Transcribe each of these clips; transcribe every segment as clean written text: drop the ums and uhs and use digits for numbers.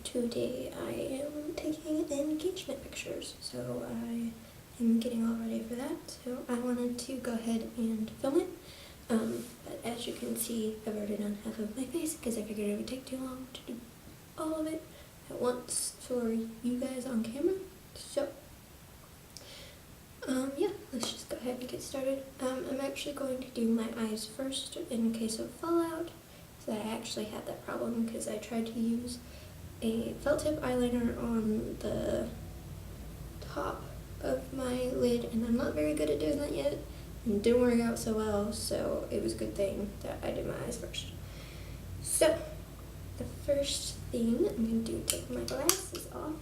Today I am taking engagement pictures, so I am getting all ready for that. So I wanted to go ahead and film it, but as you can see, I've already done half of my face because I figured it would take too long to do all of it at once for you guys on camera. So yeah, let's just go ahead and get started. I'm actually going to do my eyes first in case of fallout. So I actually had that problem because I tried to use a felt tip eyeliner on the top of my lid, and I'm not very good at doing that yet, and it didn't work out so well, so it was a good thing that I did my eyes first. So the first thing I'm going to do is take my glasses off.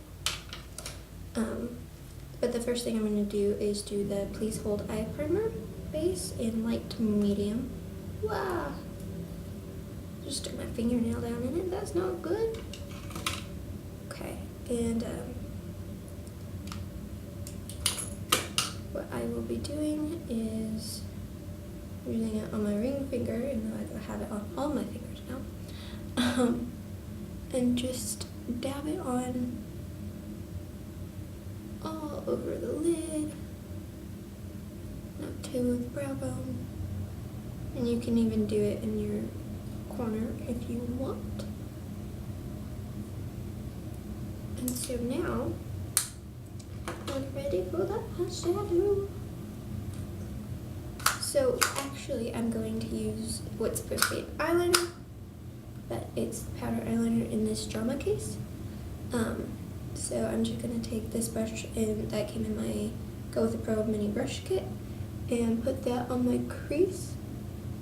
But the first thing I'm going to do is do the Please Hold Eye Primer base in light to medium. Wow! Just stuck my fingernail down in it, that's not good. Okay, and what I will be doing is using it on my ring finger, even though I have it on all my fingers now, and just dab it on all over the lid, up to the brow bone, and you can even do it in your corner if you want. And so now I'm ready for the eyeshadow. So actually I'm going to use what's supposed to be eyeliner, but it's powder eyeliner in this drama case. So I'm just going to take this brush that came in my Go With The Pro mini brush kit and put that on my crease.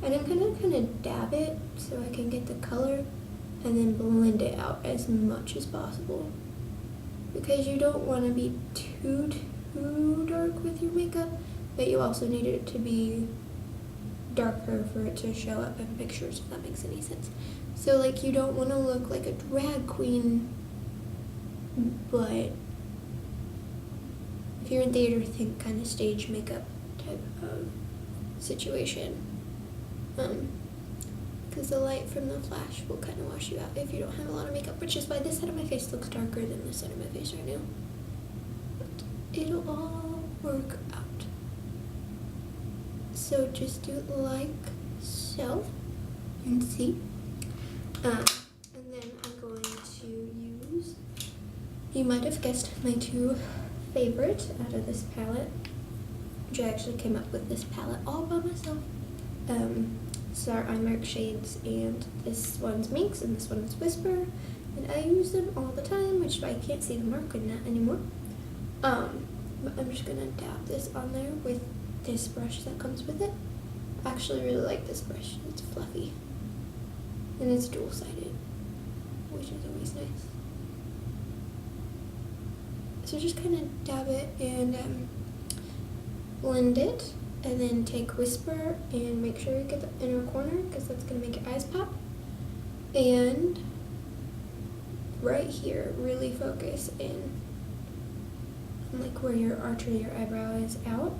And I'm going to kind of dab it so I can get the color and then blend it out as much as possible. Because you don't want to be too dark with your makeup, but you also need it to be darker for it to show up in pictures, if that makes any sense. So like, you don't want to look like a drag queen, but if you're in theater, think kind of stage makeup type of situation. Because the light from the flash will kind of wash you out if you don't have a lot of makeup, which is why this side of my face looks darker than this side of my face right now. But it'll all work out. So just do it like so. You can see. And then I'm going to use, you might have guessed, my two favorites out of this palette, which I actually came up with this palette all by myself. So our Imark shades, and this one's Minx and this one's Whisper, and I use them all the time, which I can't see the mark in that anymore. But I'm just gonna dab this on there with this brush that comes with it. I actually really like this brush. It's fluffy and it's dual-sided, which is always nice. So just kind of dab it and blend it. And then take Whisper and make sure you get the inner corner, because that's going to make your eyes pop. And right here, really focus in on like where your arch of your eyebrow is out.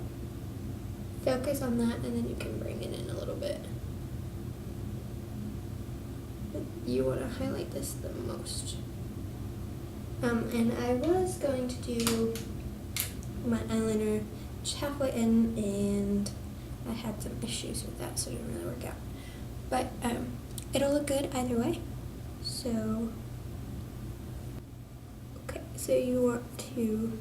Focus on that, and then you can bring it in a little bit. But you want to highlight this the most. And I was going to do my eyeliner just halfway in, and I had some issues with that, so it didn't really work out. But it'll look good either way. So, okay, so you want to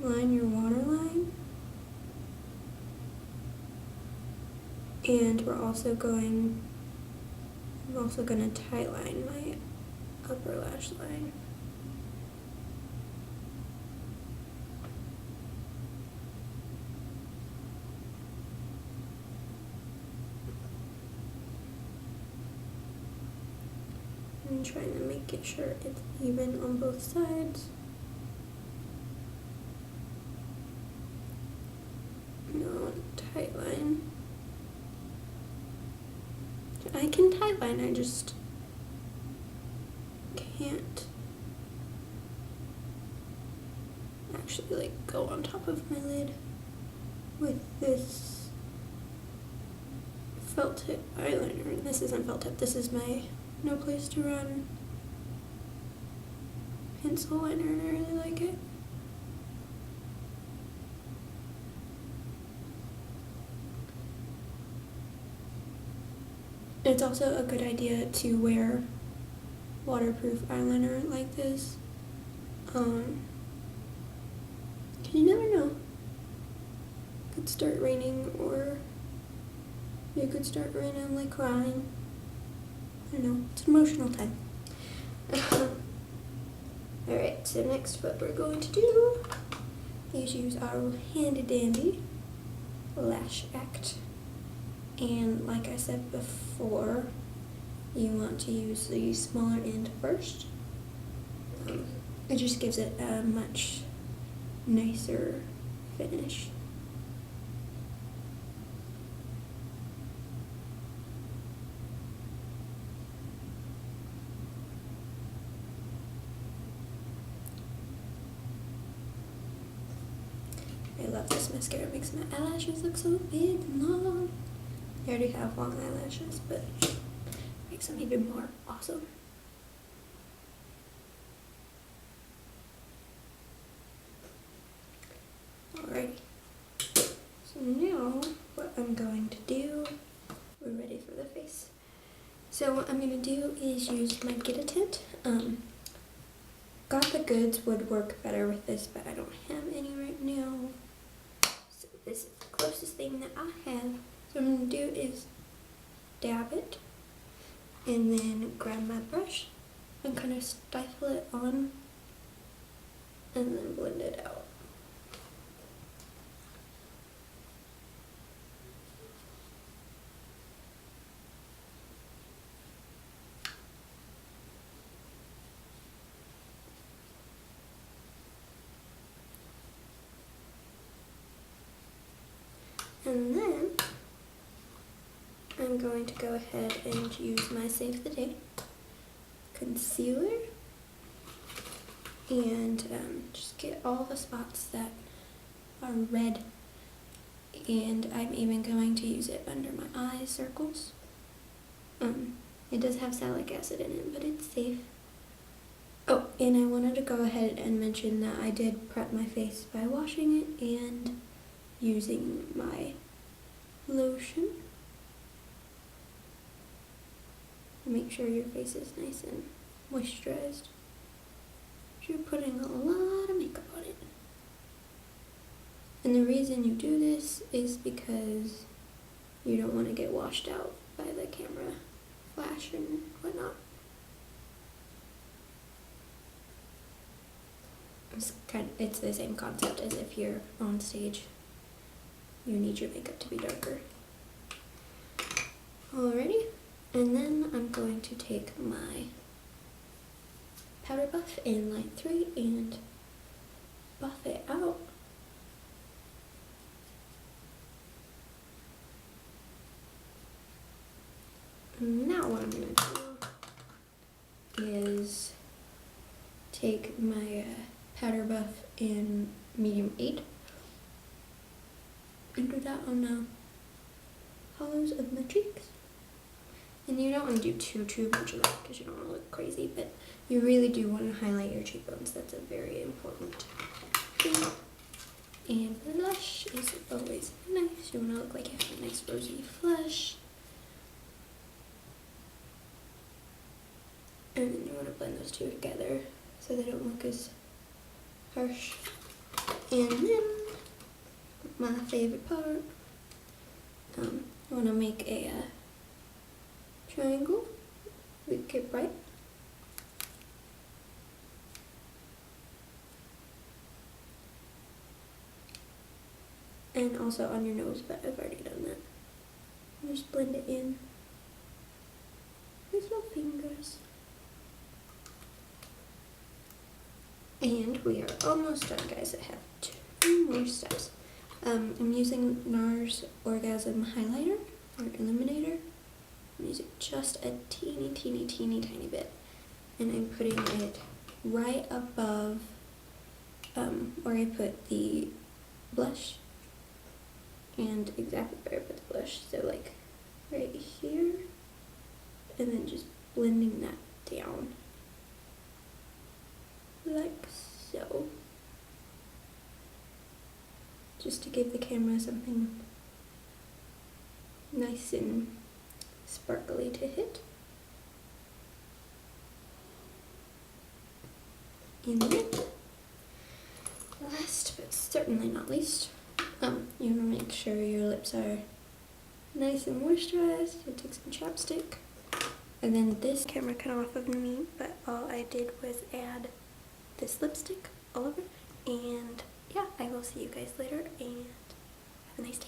line your waterline, and I'm also going to tightline my upper lash line. I'm trying to make it sure it's even on both sides. No, tight line. I can tight line, I just can't actually like go on top of my lid with this felt tip eyeliner. And this isn't felt tip, this is my no place to run pencil liner, and I really like it. It's also a good idea to wear waterproof eyeliner like this. You never know. It could start raining, or you could start randomly crying. I don't know, it's an emotional time. Alright, so next what we're going to do is use our handy dandy lash act. And like I said before, you want to use the smaller end first. It just gives it a much nicer finish. I love this mascara, it makes my eyelashes look so big and long. I already have long eyelashes, but it makes them even more awesome. Alrighty, so now what I'm going to do, we're ready for the face. So what I'm going to do is use my Get a Tint. Got the Goods would work better with this, but I don't have any right now. So this is the closest thing that I have. So what I'm going to do is dab it, and then grab my brush and kind of stifle it on, and then blend it out. And then I'm going to go ahead and use my Save the Day concealer and just get all the spots that are red. And I'm even going to use it under my eye circles. It does have salicylic acid in it, but it's safe. Oh, and I wanted to go ahead and mention that I did prep my face by washing it and using my lotion. Make sure your face is nice and moisturized. You're putting a lot of makeup on it. And the reason you do this is because you don't want to get washed out by the camera flash and whatnot. It's the same concept as if you're on stage. You need your makeup to be darker. Alrighty, and then I'm going to take my powder buff in light 3 and buff it out. Now what I'm going to do is take my powder buff in medium 8 and do that on the hollows of my cheeks. And you don't want to do too much of that because you don't want to look crazy, but you really do want to highlight your cheekbones. That's a very important thing. And blush is always nice. You want to look like you have a nice rosy flush. And then you want to blend those two together so they don't look as harsh. And then, my favorite part, you want to make a triangle with Get Bright. And also on your nose, but I've already done that. Just blend it in with your fingers. And we are almost done, guys. I have 2 more steps. I'm using NARS Orgasm Highlighter, or Illuminator. I'm using just a teeny tiny bit. And I'm putting it right above where I put the blush. And exactly where I put the blush. So like right here. And then just blending that down like so, just to give the camera something nice and sparkly to hit. And then, last but certainly not least, you want to make sure your lips are nice and moisturized. You take some chapstick. And then this camera cut off of me, but all I did was add this lipstick all over. And yeah, I will see you guys later, and have a nice day.